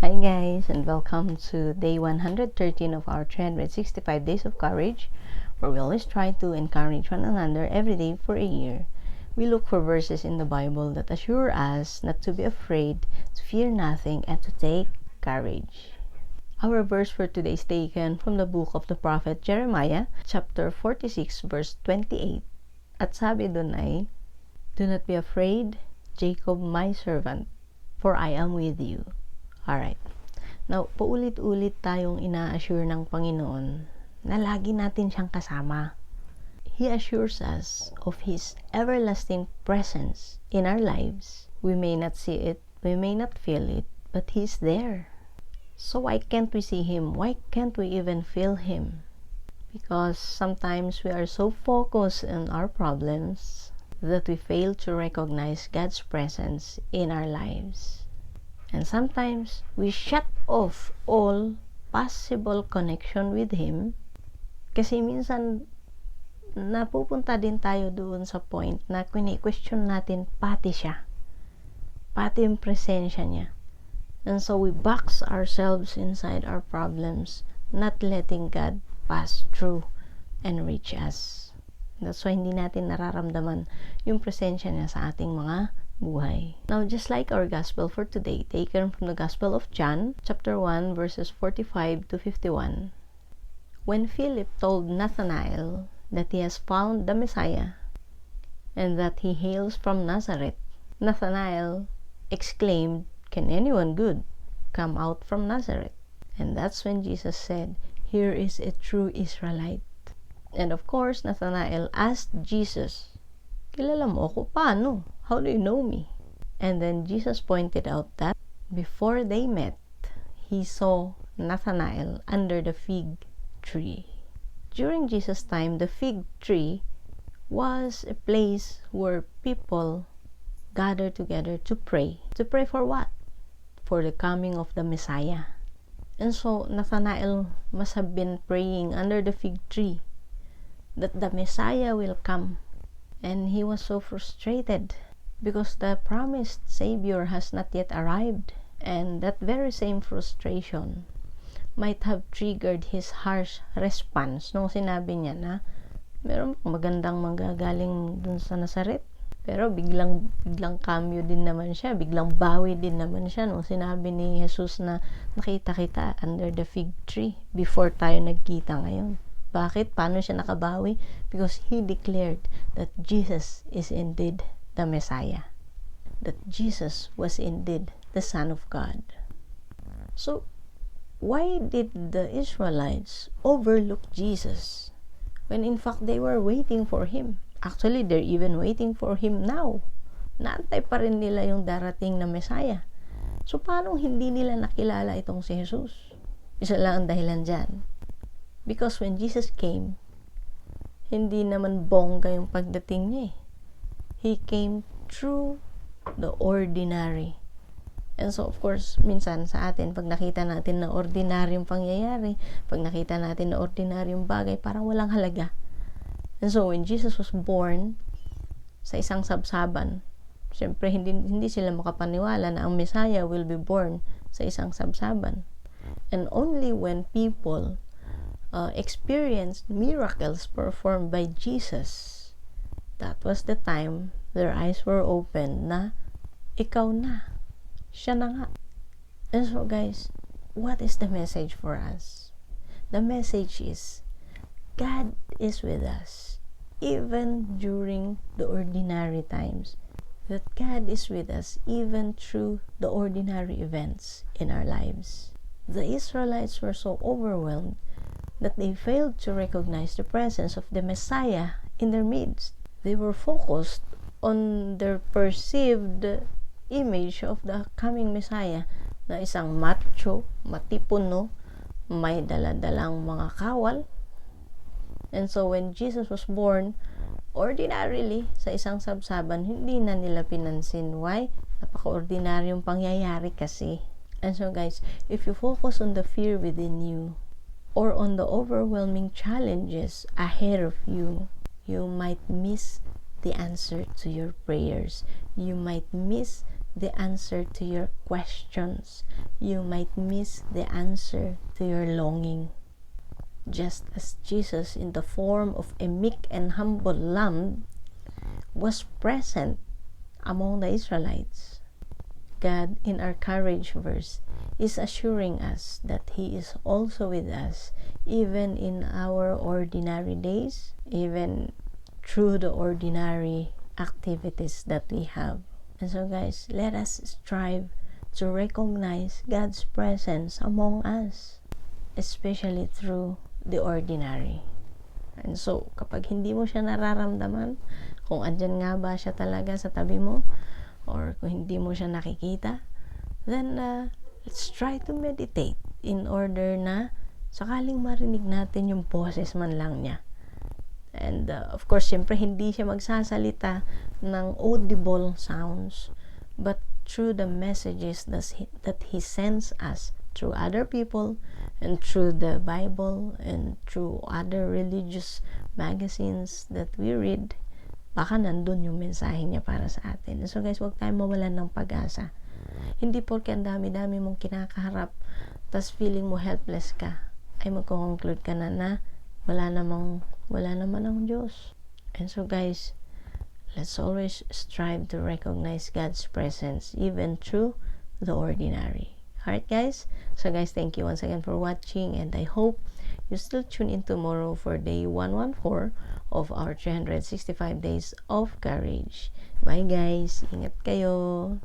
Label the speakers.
Speaker 1: Hi guys, and welcome to day 113 of our 365 Days of Courage, where we always try to encourage one another every day for a year. We look for verses in the Bible that assure us not to be afraid, to fear nothing, and to take courage. Our verse for today is taken from the book of the prophet Jeremiah, chapter 46, verse 28. At sabi dun ay, "Do not be afraid, Jacob my servant, for I am with you." Alright. Now, paulit-ulit tayong ina-assure ng Panginoon na lagi natin siyang kasama. He assures us of His everlasting presence in our lives. We may not see it, we may not feel it, but He's there. So why can't we see Him? Why can't we even feel Him? Because sometimes we are so focused on our problems that we fail to recognize God's presence in our lives. And sometimes we shut off all possible connection with Him kasi minsan napupunta din tayo doon sa point na question natin pati siya, pati yung presensya niya. And so we box ourselves inside our problems, not letting God pass through and reach us. That's why hindi natin nararamdaman yung presensya niya sa ating mga buhay. Now, just like our gospel for today, taken from the Gospel of John, chapter 1, verses 45 to 51. When Philip told Nathanael that he has found the Messiah and that he hails from Nazareth, Nathanael exclaimed, "Can anyone good come out from Nazareth?" And that's when Jesus said, "Here is a true Israelite." And of course, Nathanael asked Jesus, "Kilala mo ako? Paano? How do you know me?" And then Jesus pointed out that before they met, he saw Nathanael under the fig tree. During Jesus' time, the fig tree was a place where people gathered together to pray. To pray for what? For the coming of the Messiah. And so Nathanael must have been praying under the fig tree that the Messiah will come. And he was so frustrated because the promised Savior has not yet arrived. And that very same frustration might have triggered his harsh response nung sinabi niya na meron magandang manggagaling dun sa Nazareth. Pero biglang cameo din naman siya, biglang bawi din naman siya nung sinabi ni Jesus na nakita kita under the fig tree before tayo nagkita ngayon. Bakit? Paano siya nakabawi? Because he declared that Jesus is indeed the Messiah. That Jesus was indeed the Son of God. So, why did the Israelites overlook Jesus when in fact they were waiting for Him? Actually, they're even waiting for Him now. Naantay pa rin nila yung darating na Messiah. So, paano hindi nila nakilala itong si Jesus? Isa lang ang dahilan dyan. Because when Jesus came, hindi naman bongga yung pagdating niya eh. He came through the ordinary. And so, of course, minsan sa atin, pag nakita natin na ordinaryong pangyayari, pag nakita natin na ordinaryong bagay, parang walang halaga. And so, when Jesus was born sa isang sabsaban, syempre, hindi sila makapaniwala na ang Messiah will be born sa isang sabsaban. And only when people experienced miracles performed by Jesus, that was the time their eyes were opened na ikaw na, siya na nga. And so guys, what is the message for us? The message is God is with us even during the ordinary times. That God is with us even through the ordinary events in our lives. The Israelites were so overwhelmed that they failed to recognize the presence of the Messiah in their midst. They were focused on their perceived image of the coming Messiah na isang macho, matipuno, may daladalang mga kawal. And so when Jesus was born, ordinarily, sa isang sabsaban, hindi na nila pinansin. Why? Napaka-ordinaryong pangyayari kasi. And so guys, if you focus on the fear within you, or on the overwhelming challenges ahead of you, you might miss the answer to your prayers. You might miss the answer to your questions. You might miss the answer to your longing. Just as Jesus, in the form of a meek and humble lamb, was present among the Israelites, God, in our courage verse, is assuring us that He is also with us, even in our ordinary days, even through the ordinary activities that we have. And so guys, let us strive to recognize God's presence among us, especially through the ordinary. And so, kapag hindi mo siya nararamdaman, kung andyan nga ba siya talaga sa tabi mo, or kung hindi mo siya nakikita, then let's try to meditate in order na sakaling marinig natin yung boses man lang niya. And of course, syempre hindi siya magsasalita ng audible sounds, but through the messages that He sends us through other people, and through the Bible, and through other religious magazines that we read. Baka nandun yung mensahe niya para sa atin. So guys, huwag tayong mawalan ng pag-asa. Hindi porke ang dami-dami mong kinakaharap, tas feeling mo helpless ka, ay magko-conclude ka na wala naman ang Diyos. And so guys, let's always strive to recognize God's presence even through the ordinary. Alright guys? So guys, thank you once again for watching, and I hope you still tune in tomorrow for day 114 of our 365 days of courage. Bye guys! Ingat kayo!